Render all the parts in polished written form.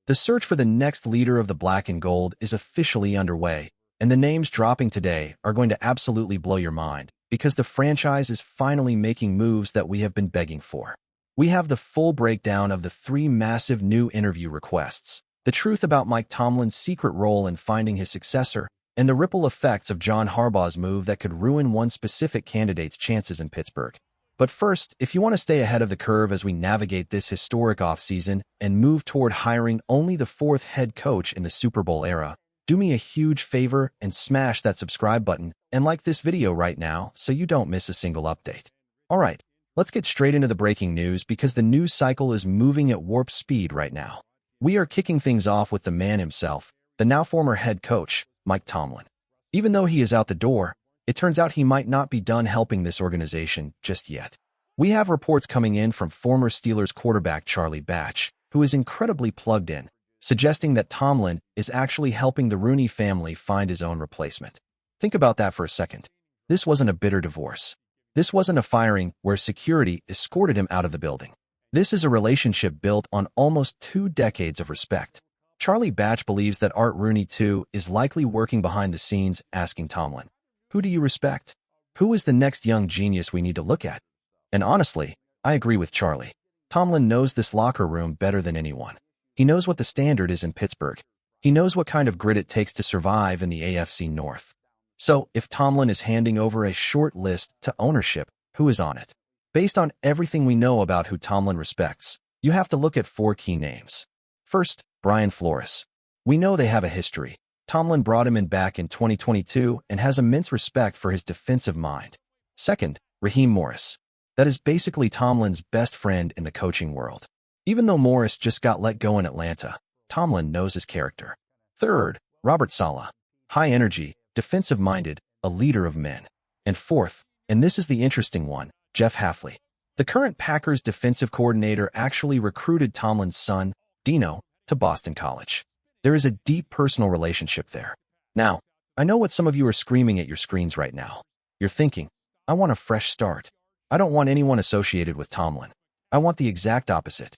The search for the next leader of the Black and Gold is officially underway, and the names dropping today are going to absolutely blow your mind because the franchise is finally making moves that we have been begging for. We have the full breakdown of the 3 massive new interview requests, the truth about Mike Tomlin's secret role in finding his successor, and the ripple effects of John Harbaugh's move that could ruin one specific candidate's chances in Pittsburgh. But first, if you want to stay ahead of the curve as we navigate this historic offseason and move toward hiring only the 4th head coach in the Super Bowl era, do me a huge favor and smash that subscribe button and like this video right now so you don't miss a single update. Alright, let's get straight into the breaking news because the news cycle is moving at warp speed right now. We are kicking things off with the man himself, the now former head coach, Mike Tomlin. Even though he is out the door, it turns out he might not be done helping this organization just yet. We have reports coming in from former Steelers quarterback Charlie Batch, who is incredibly plugged in, suggesting that Tomlin is actually helping the Rooney family find his own replacement. Think about that for a second. This wasn't a bitter divorce. This wasn't a firing where security escorted him out of the building. This is a relationship built on almost 2 decades of respect. Charlie Batch believes that Art Rooney, too, is likely working behind the scenes asking Tomlin, "Who do you respect? Who is the next young genius we need to look at?" And honestly, I agree with Charlie. Tomlin knows this locker room better than anyone. He knows what the standard is in Pittsburgh. He knows what kind of grit it takes to survive in the AFC North. So, if Tomlin is handing over a short list to ownership, who is on it? Based on everything we know about who Tomlin respects, you have to look at 4 key names. First, Brian Flores. We know they have a history. Tomlin brought him in back in 2022 and has immense respect for his defensive mind. Second, Raheem Morris. That is basically Tomlin's best friend in the coaching world. Even though Morris just got let go in Atlanta, Tomlin knows his character. Third, Robert Saleh. High energy, defensive-minded, a leader of men. And fourth, and this is the interesting one, Jeff Hafley. The current Packers defensive coordinator actually recruited Tomlin's son, Dino, to Boston College. There is a deep personal relationship there. Now, I know what some of you are screaming at your screens right now. You're thinking, I want a fresh start. I don't want anyone associated with Tomlin. I want the exact opposite.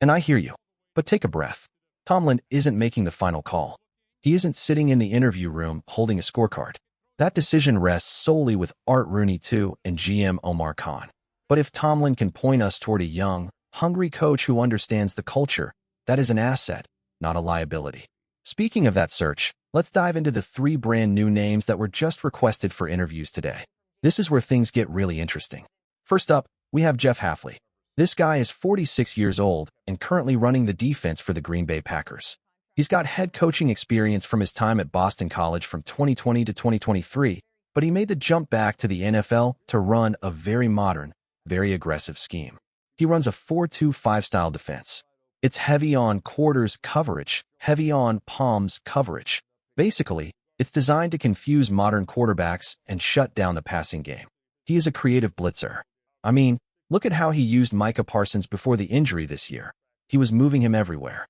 And I hear you. But take a breath. Tomlin isn't making the final call. He isn't sitting in the interview room holding a scorecard. That decision rests solely with Art Rooney II and GM Omar Khan. But if Tomlin can point us toward a young, hungry coach who understands the culture, that is an asset, not a liability. Speaking of that search, let's dive into the 3 brand new names that were just requested for interviews today. This is where things get really interesting. First up, we have Jeff Hafley. This guy is 46 years old and currently running the defense for the Green Bay Packers. He's got head coaching experience from his time at Boston College from 2020 to 2023, but he made the jump back to the NFL to run a very modern, very aggressive scheme. He runs a 4-2-5 style defense. It's heavy on quarters coverage, heavy on palms coverage. Basically, it's designed to confuse modern quarterbacks and shut down the passing game. He is a creative blitzer. I mean, look at how he used Micah Parsons before the injury this year. He was moving him everywhere.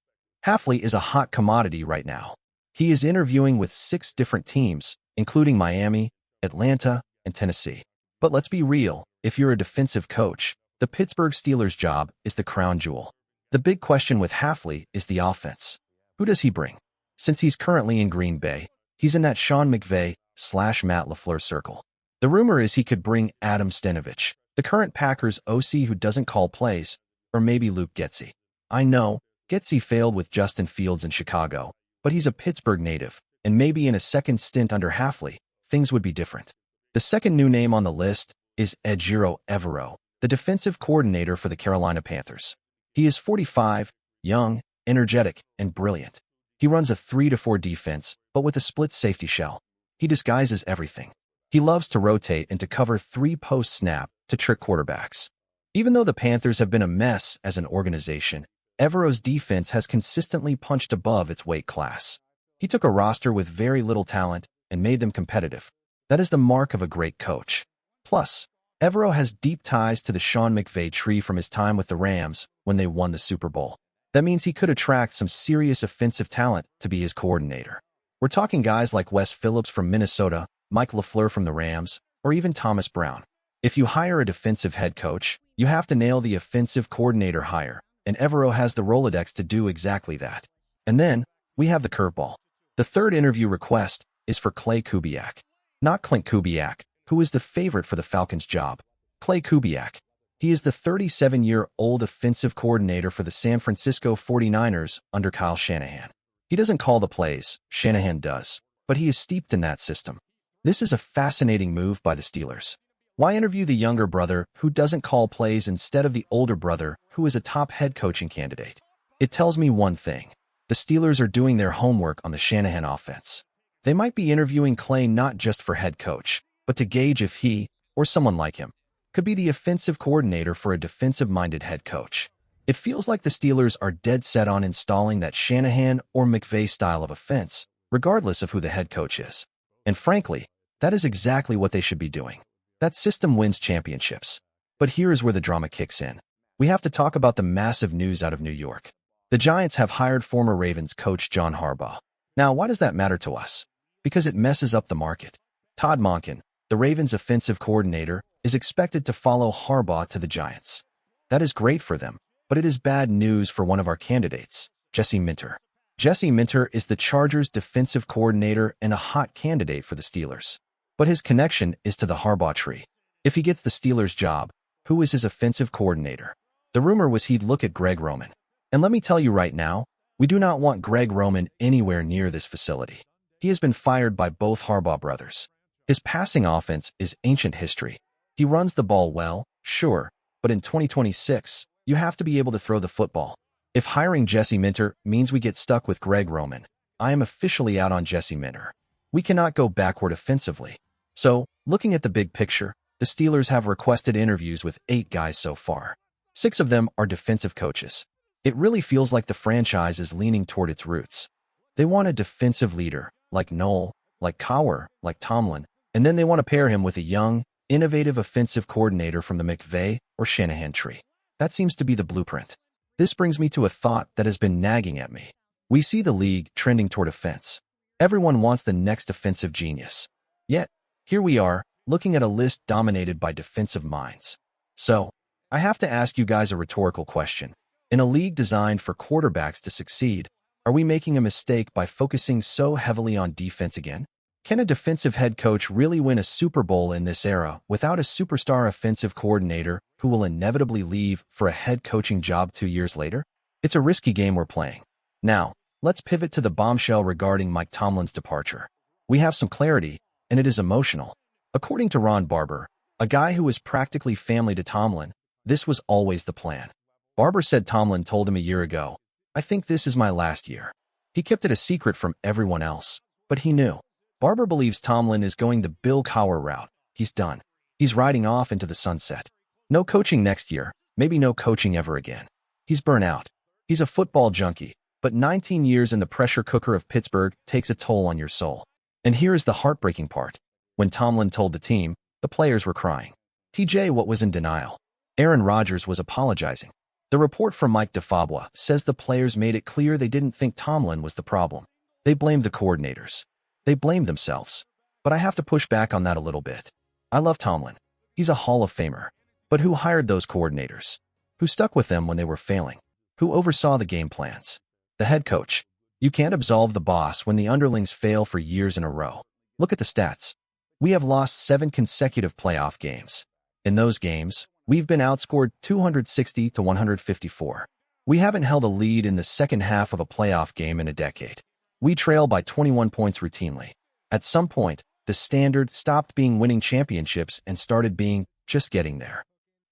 Hafley is a hot commodity right now. He is interviewing with 6 different teams, including Miami, Atlanta, and Tennessee. But let's be real, if you're a defensive coach, the Pittsburgh Steelers job is the crown jewel. The big question with Hafley is the offense. Who does he bring? Since he's currently in Green Bay, he's in that Sean McVay/Matt LaFleur circle. The rumor is he could bring Adam Stenavich, the current Packers OC who doesn't call plays, or maybe Luke Getsy. I know, Getsy failed with Justin Fields in Chicago, but he's a Pittsburgh native, and maybe in a second stint under Hafley, things would be different. The second new name on the list is Ejiro Evero, the defensive coordinator for the Carolina Panthers. He is 45, young, energetic, and brilliant. He runs a 3-4 defense, but with a split safety shell. He disguises everything. He loves to rotate and to cover 3 post-snap to trick quarterbacks. Even though the Panthers have been a mess as an organization, Evero's defense has consistently punched above its weight class. He took a roster with very little talent and made them competitive. That is the mark of a great coach. Plus, Evero has deep ties to the Sean McVay tree from his time with the Rams when they won the Super Bowl. That means he could attract some serious offensive talent to be his coordinator. We're talking guys like Wes Phillips from Minnesota, Mike LaFleur from the Rams, or even Thomas Brown. If you hire a defensive head coach, you have to nail the offensive coordinator hire, and Evero has the Rolodex to do exactly that. And then, we have the curveball. The third interview request is for Clay Kubiak. Not Clint Kubiak, who is the favorite for the Falcons' job. Clay Kubiak. He is the 37-year-old offensive coordinator for the San Francisco 49ers under Kyle Shanahan. He doesn't call the plays, Shanahan does, but he is steeped in that system. This is a fascinating move by the Steelers. Why interview the younger brother who doesn't call plays instead of the older brother who is a top head coaching candidate? It tells me one thing. The Steelers are doing their homework on the Shanahan offense. They might be interviewing Clay not just for head coach, but to gauge if he, or someone like him, could be the offensive coordinator for a defensive-minded head coach. It feels like the Steelers are dead set on installing that Shanahan or McVay style of offense, regardless of who the head coach is. And frankly, that is exactly what they should be doing. That system wins championships. But here is where the drama kicks in. We have to talk about the massive news out of New York. The Giants have hired former Ravens coach John Harbaugh. Now, why does that matter to us? Because it messes up the market. Todd Monken, the Ravens offensive coordinator, is expected to follow Harbaugh to the Giants. That is great for them, but it is bad news for one of our candidates, Jesse Minter. Jesse Minter is the Chargers' defensive coordinator and a hot candidate for the Steelers. But his connection is to the Harbaugh tree. If he gets the Steelers' job, who is his offensive coordinator? The rumor was he'd look at Greg Roman. And let me tell you right now, we do not want Greg Roman anywhere near this facility. He has been fired by both Harbaugh brothers. His passing offense is ancient history. He runs the ball well, sure, but in 2026, you have to be able to throw the football. If hiring Jesse Minter means we get stuck with Greg Roman, I am officially out on Jesse Minter. We cannot go backward offensively. So, looking at the big picture, the Steelers have requested interviews with 8 guys so far. 6 of them are defensive coaches. It really feels like the franchise is leaning toward its roots. They want a defensive leader, like Noel, like Cowher, like Tomlin, and then they want to pair him with a young, innovative offensive coordinator from the McVay or Shanahan tree. That seems to be the blueprint. This brings me to a thought that has been nagging at me. We see the league trending toward offense. Everyone wants the next offensive genius. Yet, here we are, looking at a list dominated by defensive minds. So, I have to ask you guys a rhetorical question. In a league designed for quarterbacks to succeed, are we making a mistake by focusing so heavily on defense again? Can a defensive head coach really win a Super Bowl in this era without a superstar offensive coordinator who will inevitably leave for a head coaching job 2 years later? It's a risky game we're playing. Now, let's pivot to the bombshell regarding Mike Tomlin's departure. We have some clarity, and it is emotional. According to Ron Barber, a guy who is practically family to Tomlin, this was always the plan. Barber said Tomlin told him a year ago, "I think this is my last year." He kept it a secret from everyone else, but he knew. Barber believes Tomlin is going the Bill Cowher route. He's done. He's riding off into the sunset. No coaching next year, maybe no coaching ever again. He's burnt out. He's a football junkie, but 19 years in the pressure cooker of Pittsburgh takes a toll on your soul. And here is the heartbreaking part. When Tomlin told the team, the players were crying. TJ Watt was in denial. Aaron Rodgers was apologizing. The report from Mike DeFabua says the players made it clear they didn't think Tomlin was the problem. They blamed the coordinators. They blamed themselves. But I have to push back on that a little bit. I love Tomlin. He's a Hall of Famer. But who hired those coordinators? Who stuck with them when they were failing? Who oversaw the game plans? The head coach. You can't absolve the boss when the underlings fail for years in a row. Look at the stats. We have lost 7 consecutive playoff games. In those games, we've been outscored 260 to 154. We haven't held a lead in the second half of a playoff game in a decade. We trail by 21 points routinely. At some point, the standard stopped being winning championships and started being just getting there.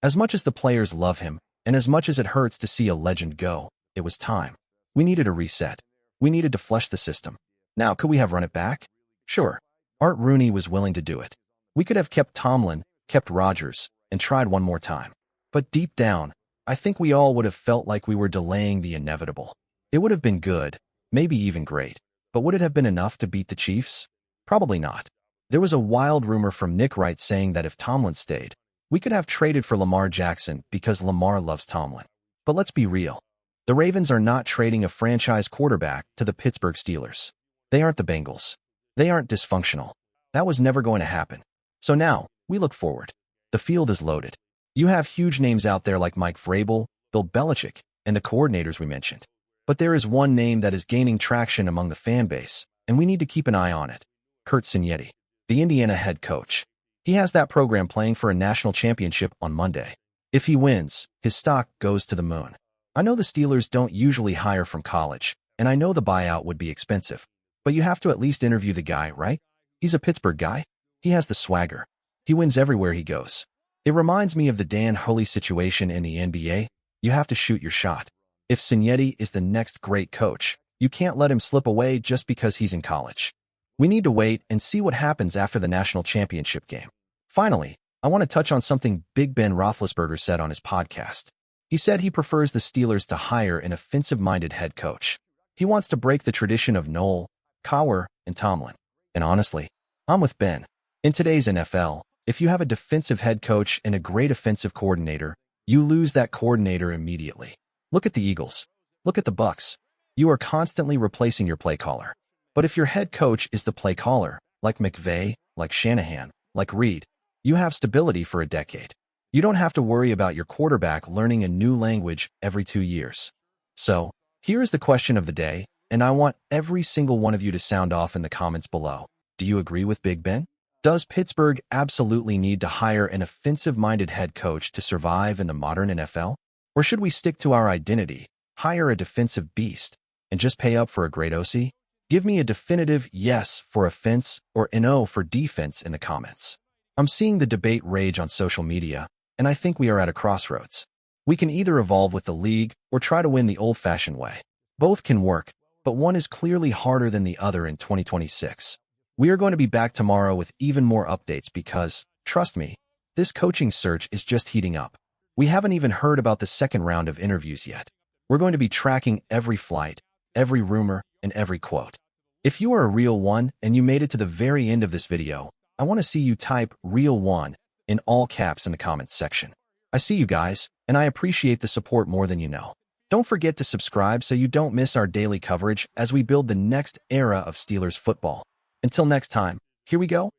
As much as the players love him, and as much as it hurts to see a legend go, it was time. We needed a reset. We needed to flush the system. Now, could we have run it back? Sure. Art Rooney was willing to do it. We could have kept Tomlin, kept Rodgers, and tried one more time. But deep down, I think we all would have felt like we were delaying the inevitable. It would have been good, maybe even great. But would it have been enough to beat the Chiefs? Probably not. There was a wild rumor from Nick Wright saying that if Tomlin stayed, we could have traded for Lamar Jackson because Lamar loves Tomlin. But let's be real. The Ravens are not trading a franchise quarterback to the Pittsburgh Steelers. They aren't the Bengals. They aren't dysfunctional. That was never going to happen. So now, we look forward. The field is loaded. You have huge names out there like Mike Vrabel, Bill Belichick, and the coordinators we mentioned. But there is one name that is gaining traction among the fan base, and we need to keep an eye on it. Curt Cignetti, the Indiana head coach. He has that program playing for a national championship on Monday. If he wins, his stock goes to the moon. I know the Steelers don't usually hire from college, and I know the buyout would be expensive. But you have to at least interview the guy, right? He's a Pittsburgh guy. He has the swagger. He wins everywhere he goes. It reminds me of the Dan Hulley situation in the NBA. You have to shoot your shot. If Cignetti is the next great coach, you can't let him slip away just because he's in college. We need to wait and see what happens after the national championship game. Finally, I want to touch on something Big Ben Roethlisberger said on his podcast. He said he prefers the Steelers to hire an offensive-minded head coach. He wants to break the tradition of Noel, Cowher, and Tomlin. And honestly, I'm with Ben. In today's NFL, if you have a defensive head coach and a great offensive coordinator, you lose that coordinator immediately. Look at the Eagles. Look at the Bucs. You are constantly replacing your play caller. But if your head coach is the play caller, like McVay, like Shanahan, like Reed, you have stability for a decade. You don't have to worry about your quarterback learning a new language every 2 years. So, here is the question of the day, and I want every single one of you to sound off in the comments below. Do you agree with Big Ben? Does Pittsburgh absolutely need to hire an offensive-minded head coach to survive in the modern NFL? Or should we stick to our identity, hire a defensive beast, and just pay up for a great OC? Give me a definitive yes for offense or no for defense in the comments. I'm seeing the debate rage on social media, and I think we are at a crossroads. We can either evolve with the league or try to win the old-fashioned way. Both can work, but one is clearly harder than the other in 2026. We are going to be back tomorrow with even more updates because, trust me, this coaching search is just heating up. We haven't even heard about the second round of interviews yet. We're going to be tracking every flight, every rumor, and every quote. If you are a real one and you made it to the very end of this video, I want to see you type real one in all caps in the comments section. I see you guys, and I appreciate the support more than you know. Don't forget to subscribe so you don't miss our daily coverage as we build the next era of Steelers football. Until next time, here we go.